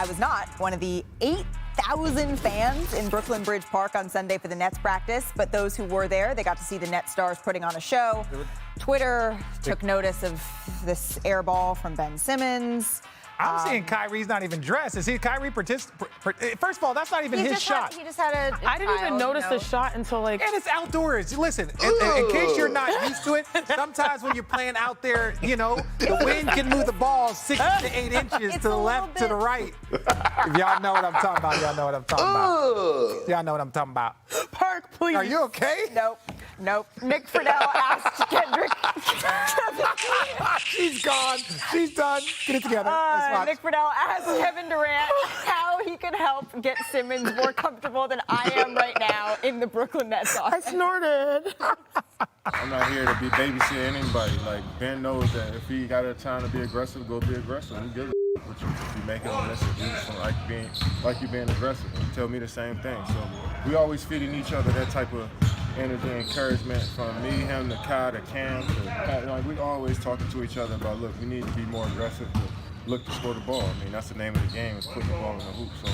I was not one of the 8,000 fans in Brooklyn Bridge Park on Sunday for the Nets practice, but those who were there, they got to see the Nets stars putting on a show. Twitter took notice of this air ball from Ben Simmons. I'm seeing Kyrie's not even dressed. Is he Kyrie First of all, that's not even his shot. He just had a I didn't even notice the shot until like. And it's outdoors. Listen, in case you're not used to it, sometimes when you're playing out there, you know, the wind can move the ball 6 to 8 inches to the left, to the right. If y'all know what I'm talking about, y'all know what I'm talking about. Y'all know what I'm talking about. Park, please. Are you okay? Nope. Nick Friedel asked Kendrick. She's gone. She's done. Get it together. Nick Friedel asked Kevin Durant how he could help get Simmons more comfortable than I am right now in the Brooklyn Nets offense. I snorted. I'm not here to be babysit anybody. Like, Ben knows that if he got a time to be aggressive, go be aggressive. Who gives a what you be making a message? You just don't like you being aggressive. And you tell me the same thing. So we always feeding each other that type of energy and encouragement from me, him, to Kai, to Cam, to Pat. Like, we always talking to each other about, look, we need to be more aggressive to look to score the ball. I mean, that's the name of the game, is putting the ball in the hoop. So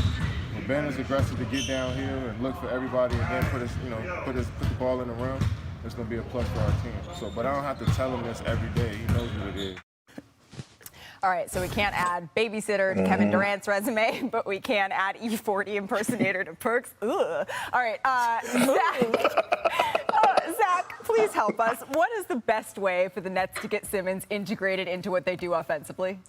when Ben is aggressive to get down here and look for everybody and then put the ball in the rim, it's going to be a plus for our team. So, but I don't have to tell him this every day. He knows what it is. All right, so we can't add babysitter to Kevin Durant's resume, but we can add E40 impersonator to Perks. Ugh. All right, Zach, please help us. What is the best way for the Nets to get Simmons integrated into what they do offensively?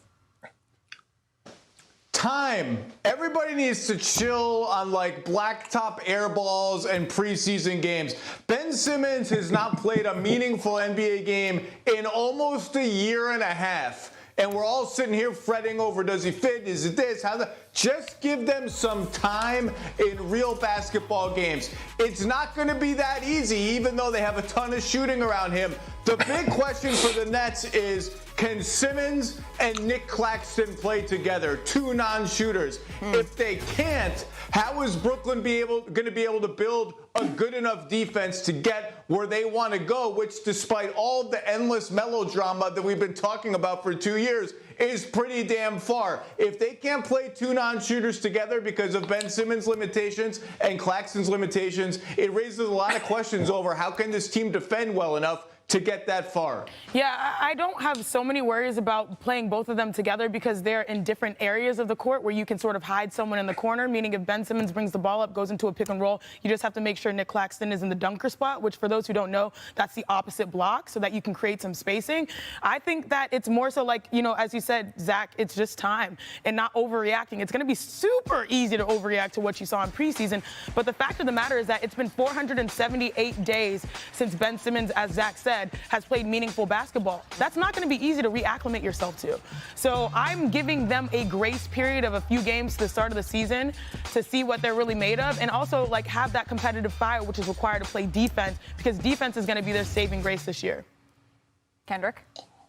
Time. Everybody needs to chill on like blacktop air balls and preseason games. Ben Simmons has not played a meaningful NBA game in almost a year and a half. And we're all sitting here fretting over, does he fit? Is it this? Just give them some time in real basketball games. It's not going to be that easy, even though they have a ton of shooting around him. The big question for the Nets is, can Simmons and Nick Claxton play together, two non-shooters? If they can't, how is Brooklyn going to be able to build a good enough defense to get where they want to go, which, despite all the endless melodrama that we've been talking about for 2 years, is pretty damn far. If they can't play two non-shooters together because of Ben Simmons' limitations and Claxton's limitations, it raises a lot of questions over how can this team defend well enough to get that far. Yeah, I don't have so many worries about playing both of them together because they're in different areas of the court where you can sort of hide someone in the corner, meaning if Ben Simmons brings the ball up, goes into a pick and roll, you just have to make sure Nick Claxton is in the dunker spot, which for those who don't know, that's the opposite block so that you can create some spacing. I think that it's more so like, you know, as you said, Zach, it's just time and not overreacting. It's going to be super easy to overreact to what you saw in preseason, but the fact of the matter is that it's been 478 days since Ben Simmons, as Zach said, has played meaningful basketball. That's not going to be easy to reacclimate yourself to. So I'm giving them a grace period of a few games to the start of the season to see what they're really made of, and also like have that competitive fire which is required to play defense, because defense is going to be their saving grace this year. Kendrick?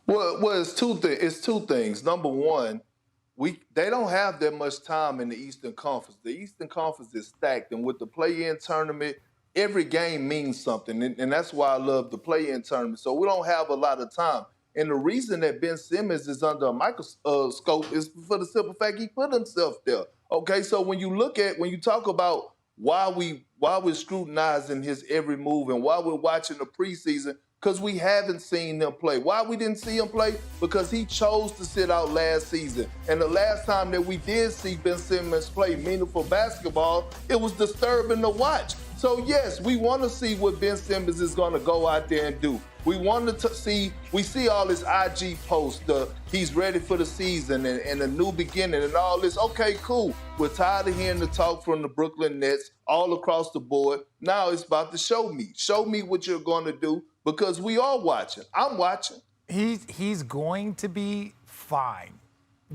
Well, it's two things. Number one, they don't have that much time in the Eastern Conference. The Eastern Conference is stacked, and with the play-in tournament, every game means something, and that's why I love the play-in tournament. So we don't have a lot of time. And the reason that Ben Simmons is under a microscope is for the simple fact he put himself there. Okay, so when you talk about why we're scrutinizing his every move and why we're watching the preseason, because we haven't seen him play. Why we didn't see him play? Because he chose to sit out last season. And the last time that we did see Ben Simmons play meaningful basketball, it was disturbing to watch. So yes, we want to see what Ben Simmons is going to go out there and do. We see all this IG posts, he's ready for the season and a new beginning and all this. Okay, cool. We're tired of hearing the talk from the Brooklyn Nets all across the board. Now it's about to show me. Show me what you're going to do, because we are watching. I'm watching. He's going to be fine.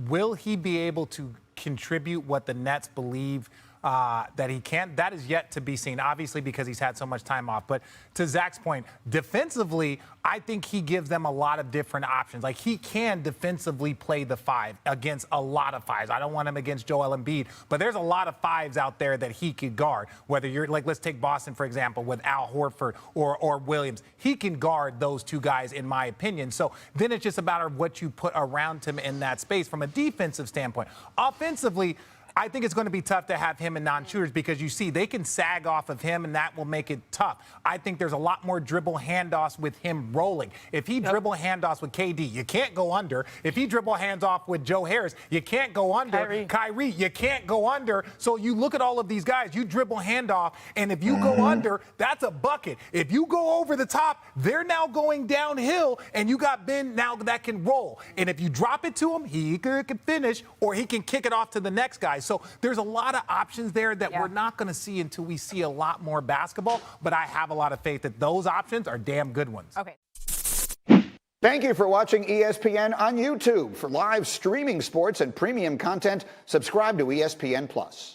Will he be able to contribute what the Nets believe that he can't? That is yet to be seen, obviously, because he's had so much time off. But to Zach's point, defensively, I think he gives them a lot of different options. Like, he can defensively play the five against a lot of fives. I don't want him against Joel Embiid, but there's a lot of fives out there that he could guard. Whether you're, like, let's take Boston, for example, with Al Horford or Williams. He can guard those two guys, in my opinion. So then it's just a matter of what you put around him in that space from a defensive standpoint. Offensively, I think it's going to be tough to have him in non-shooters because you see they can sag off of him, and that will make it tough. I think there's a lot more dribble handoffs with him rolling. If he dribble handoffs with KD, you can't go under. If he dribble hands off with Joe Harris, you can't go under. Kyrie, you can't go under. So you look at all of these guys, you dribble handoff, and if you go under, that's a bucket. If you go over the top, they're now going downhill, and you got Ben now that can roll. And if you drop it to him, he can finish, or he can kick it off to the next guy. So there's a lot of options there that we're not going to see until we see a lot more basketball. But I have a lot of faith that those options are damn good ones. Okay. Thank you for watching ESPN on YouTube. For live streaming sports and premium content, subscribe to ESPN+.